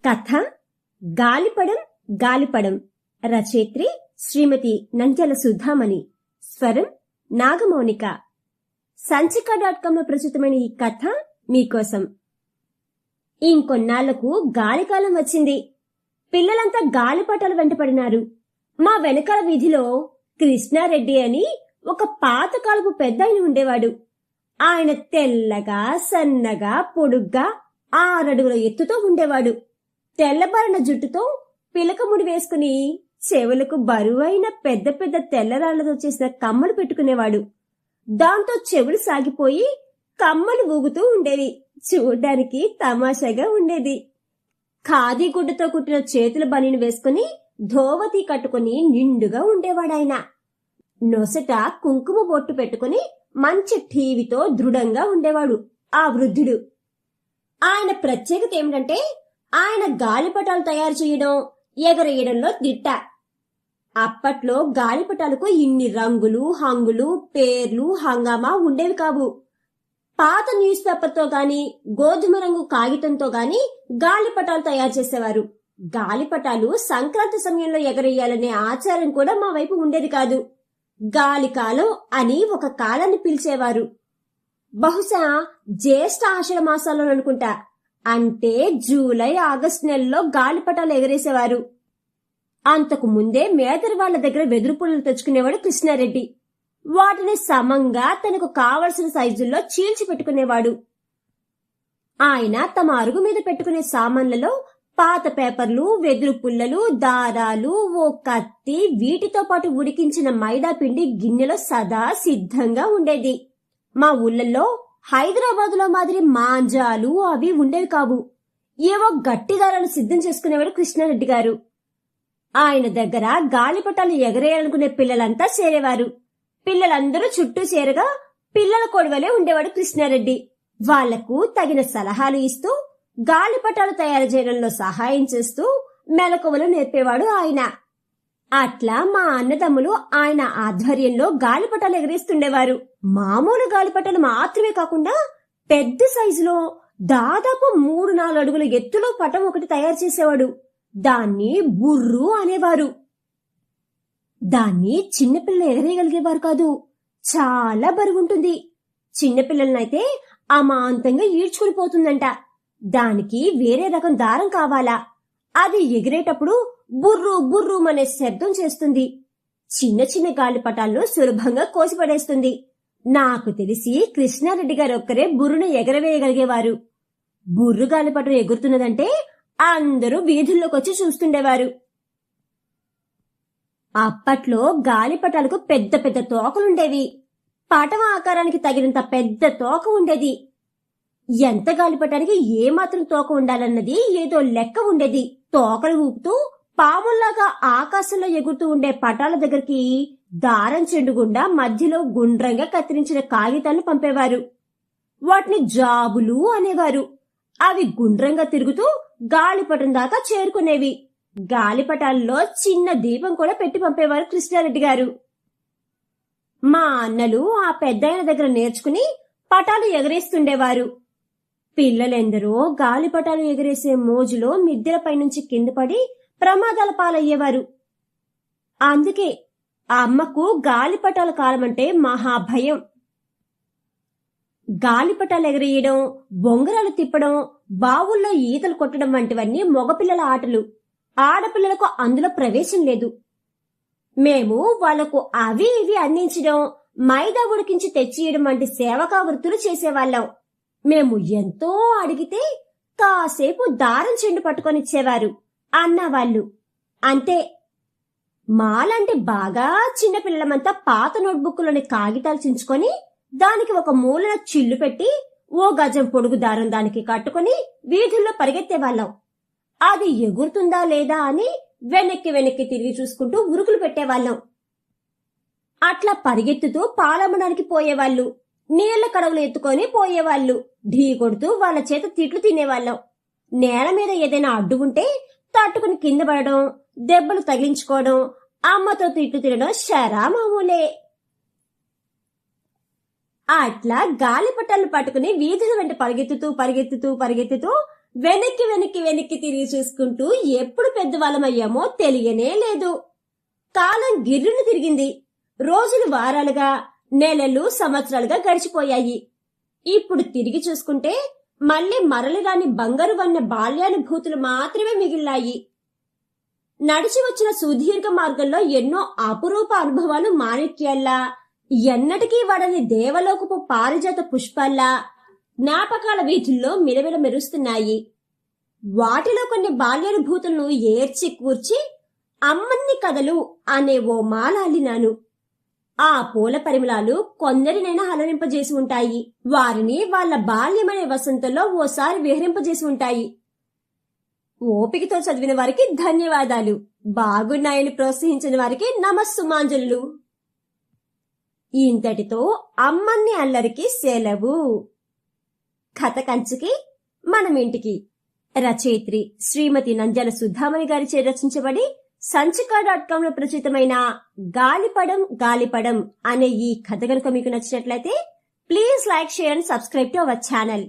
కథ గాలిపడం గాలిపడం. రచయిత్రి శ్రీమతి నంజల సుధామణి. స్వరం నాగమౌనిక. సంచిక.com ప్రచురితమైన ఈ కథ మీకోసం. ఇంకొన్నాళ్లకు గాలికాలం వచ్చింది. పిల్లలంతా గాలిపటాలు వెంటపడినారు. మా వెనకాల వీధిలో కృష్ణారెడ్డి అని ఒక పాతకాలపు పెద్దాయన ఉండేవాడు. ఆయన తెల్లగా సన్నగా పొడుగ్గా 6 అడుగుల ఎత్తుతో ఉండేవాడు. తెల్లబారిన జుట్టుతో పిలకముడి వేసుకుని చెవులకు బరువైన పెద్ద పెద్ద తెల్లరాళ్లతో చేసిన కమ్మలు పెట్టుకునేవాడు. దాంతో చెవులు సాగిపోయి కమ్మలు ఊగుతూ ఉండేవి. చూడ్డానికి తమాషాగా ఉండేది. ఖాదీ గుడ్డతో కుట్టిన చేతుల బనీను వేసుకుని ధోవతి కట్టుకుని నిండుగా ఉండేవాడాయన. నొసట కుంకుమ బొట్టు పెట్టుకుని మంచి టీవీతో దృఢంగా ఉండేవాడు ఆ వృద్ధుడు. ఆయన ప్రత్యేకత ఏమిటంటే ఆయన గాలిపటాలు తయారు చేయడం, ఎగరేయడంలో దిట్ట. అప్పట్లో గాలిపటాలకు ఇన్ని రంగులు, హంగులు, పేర్లు, హంగామా ఉండేవి కావు. పాత న్యూస్ పేపర్తో గాని, గోధుమ రంగు కాగితంతో గాని గాలిపటాలు తయారు చేసేవారు. గాలిపటాలు సంక్రాంతి సమయంలో ఎగరేయాలనే ఆచారం కూడా మా వైపు ఉండేది కాదు. గాలికాలం అని ఒక కాలాన్ని పిలిచేవారు. బహుశా జ్యేష్ఠ ఆషాఢ మాసాల్లో అనుకుంటా. అంటే జూలై ఆగస్టు నెలలో గాలిపటాలు ఎగరేసేవారు. అంతకు ముందే మేదరి వాళ్ల దగ్గర వెదురు పుల్లలు తెచ్చుకునేవాడు కృష్ణారెడ్డి. వాటిని సమంగా తనకు కావలసిన సైజుల్లో చీల్చి పెట్టుకునేవాడు. ఆయన తమ అరుగు మీద పెట్టుకునే సామాన్లలో పాత పేపర్లు, వెదురు పుల్లలు, దారాలు, ఓ కత్తి, వీటితో పాటు ఉడికించిన మైదా పిండి గిన్నెలో సదా సిద్ధంగా ఉండేది. మా ఊళ్ళల్లో హైదరాబాద్ లో మాదిరి మాంజాలు అవి ఉండేవి కావు. ఏవో గట్టి దారాలు సిద్ధం చేసుకునేవాడు కృష్ణారెడ్డి గారు. ఆయన దగ్గర గాలిపటాలు ఎగరేయాలనుకునే పిల్లలంతా చేరేవారు. పిల్లలందరూ చుట్టూ చేరగా పిల్లల కొడవలే ఉండేవాడు కృష్ణారెడ్డి. వాళ్లకు తగిన సలహాలు ఇస్తూ, గాలిపటాలు తయారు చేయడంలో సహాయం చేస్తూ మెలకువలు నేర్పేవాడు ఆయన. అట్లా మా అన్నదమ్ములు ఆయన ఆధ్వర్యంలో గాలిపటాలు ఎగరేస్తుండేవారు. మామూలు గాలిపటాలు మాత్రమే కాకుండా పెద్ద సైజులో దాదాపు 3-4 అడుగుల ఎత్తులో పటం ఒకటి తయారు చేసేవాడు. దాన్ని బుర్రు అనేవారు. దాన్ని చిన్నపిల్లలు ఎగరేయగలిగేవారు కాదు. చాలా బరువుంటుంది. చిన్నపిల్లలనైతే అమాంతంగా ఈడ్చుకుని పోతుందంట. దానికి వేరే రకం దారం కావాలా. అది ఎగిరేటప్పుడు బుర్రు బుర్రు అనే శబ్దం చేస్తుంది. చిన్న చిన్న గాలిపటాలను సులభంగా కోసిపడేస్తుంది. నాకు తెలిసి కృష్ణారెడ్డి గారు ఒక్కరే బుర్రును ఎగరవేయగలిగేవారు. బుర్రు గాలిపటం ఎగురుతున్నదంటే అందరూ వీధుల్లోకి వచ్చి చూస్తుండేవారు. అప్పట్లో గాలిపటాలకు పెద్ద పెద్ద తోకలుండేవి. పటం ఆకారానికి తగినంత పెద్ద తోక ఉండేది. ఎంత గాలిపటానికి ఏమాత్రం తోక ఉండాలన్నది ఏదో లెక్క ఉండేది. తోకలు ఊపుతూ పాముల్లాగా ఆకాశంలో ఎగురుతూ ఉండే పటాల దగ్గరికి దారం చెండుగుండా మధ్యలో గుండ్రంగా కత్తిరించిన కాగితాలను పంపేవారు. వాటిని జాబులు అనేవారు. అవి గుండ్రంగా తిరుగుతూ గాలిపటం దాకా చేరుకునేవి. గాలిపటాల్లో చిన్న దీపం కూడా పెట్టి పంపేవారు కృష్ణారెడ్డి గారు. మా అన్నలు ఆ పెద్దాయన దగ్గర నేర్చుకుని పటాలు ఎగరేస్తుండేవారు. పిల్లలెందరో గాలిపటాలు ఎగరేసే మోజులో మిద్దెలపై నుంచి కింద పడి ప్రమాదాల పాలయ్యేవారు. అందుకే అమ్మకు గాలిపటాల కాలమంటే మహాభయం. గాలిపటాలు ఎగరేయడం, బొంగరాలు తిప్పడం, బావుల్లో ఈతలు కొట్టడం వంటివన్నీ మగపిల్లల ఆటలు. ఆడపిల్లలకు అందులో ప్రవేశం లేదు. మేము వాళ్లకు అవి ఇవి అందించడం, మైదా ఉడికించి తెచ్చియడం వంటి సేవకా వృత్తులు చేసేవాళ్లం. మేము ఎంతో అడిగితే కాసేపు దారం చెండు పట్టుకొనిచ్చేవారు అన్నవాళ్లు. అంతే. మాలాంటి బాగా చిన్నపిల్లలమంతా పాత నోట్బుక్లోని కాగితాలు చించుకొని దానికి ఒక మూలన చిల్లు పెట్టి ఓ గజం పొడుగు దారం దానికి కట్టుకుని వీధుల్లో పరిగెత్తేవాళ్లం. అది ఎగురుతుందా లేదా అని వెనక్కి వెనక్కి తిరిగి చూసుకుంటూ ఉరుకులు పెట్టేవాళ్లం. అట్లా పరిగెత్తుతూ పాలమ్మడానికి పోయేవాళ్లు. నీళ్ల కడవలు ఎత్తుకొని పోయేవాళ్లు. ఢీ కొడుతూ వాళ్ల చేత తిట్లు తినేవాళ్లం. నేల మీద ఏదైనా అడ్డు ఉంటే తట్టుకుని కింద పడడం, దెబ్బలు తగిలించుకోవడం, అమ్మతో తిట్లు తినడం శరా మామూలే. అట్లా గాలిపటాలను పట్టుకుని వీధుల వెంట పరిగెత్తుతూ వెనక్కి వెనక్కి వెనక్కి తిరిగి చూసుకుంటూ ఎప్పుడు పెద్దవాళ్ళమయ్యామో తెలియనే లేదు. కాలం గిర్రును తిరిగింది. రోజులు వారాలుగా, నెలలు సంవత్సరాలుగా గడిచిపోయాయి. ఇప్పుడు తిరిగి చూసుకుంటే మళ్ళీ మరలిరాని బంగారు వన్న బాల్యానుభూతులు మాత్రమే మిగిలాయి. నడిచి వచ్చిన సుదీర్ఘ మార్గంలో ఎన్నో అపురూప అనుభవాలు మాణిక్యాల్లా, ఎన్నటికీ వాడని దేవలోకపు పారిజాత పుష్పాల్లా జ్ఞాపకాల వీధుల్లో మిలమిల మెరుస్తున్నాయి. వాటిలో కొన్ని బాల్యానుభూతులను ఏర్చి కూర్చి అమ్మన్ని కథలు అనే ఓ మాల అల్లినాను. ఆ పూల పరిమళాలు కొందరినైనా హలరింపజేసి ఉంటాయి. వారిని వాళ్ళ బాల్యమనే వసంతంలో ఓసారి విహరింపజేసి ఉంటాయి. ఓపికతో చదివిన వారికి ధన్యవాదాలు. బాగున్నాయని ప్రోత్సహించిన వారికి నమస్సుమాంజలు. ఇంతటితో అమ్మన్ని అల్లరికి సెలవు. కథ కంచుకి మనం ఇంటికి. రచయిత్రి శ్రీమతి నంద్యాల సుధామణి గారిచే రచించబడి సంచిక.com లో ప్రచురితమైన గాలిపడం గాలిపడం అనే ఈ కథ గనుక మీకు నచ్చినట్లయితే please like, share and subscribe to our channel.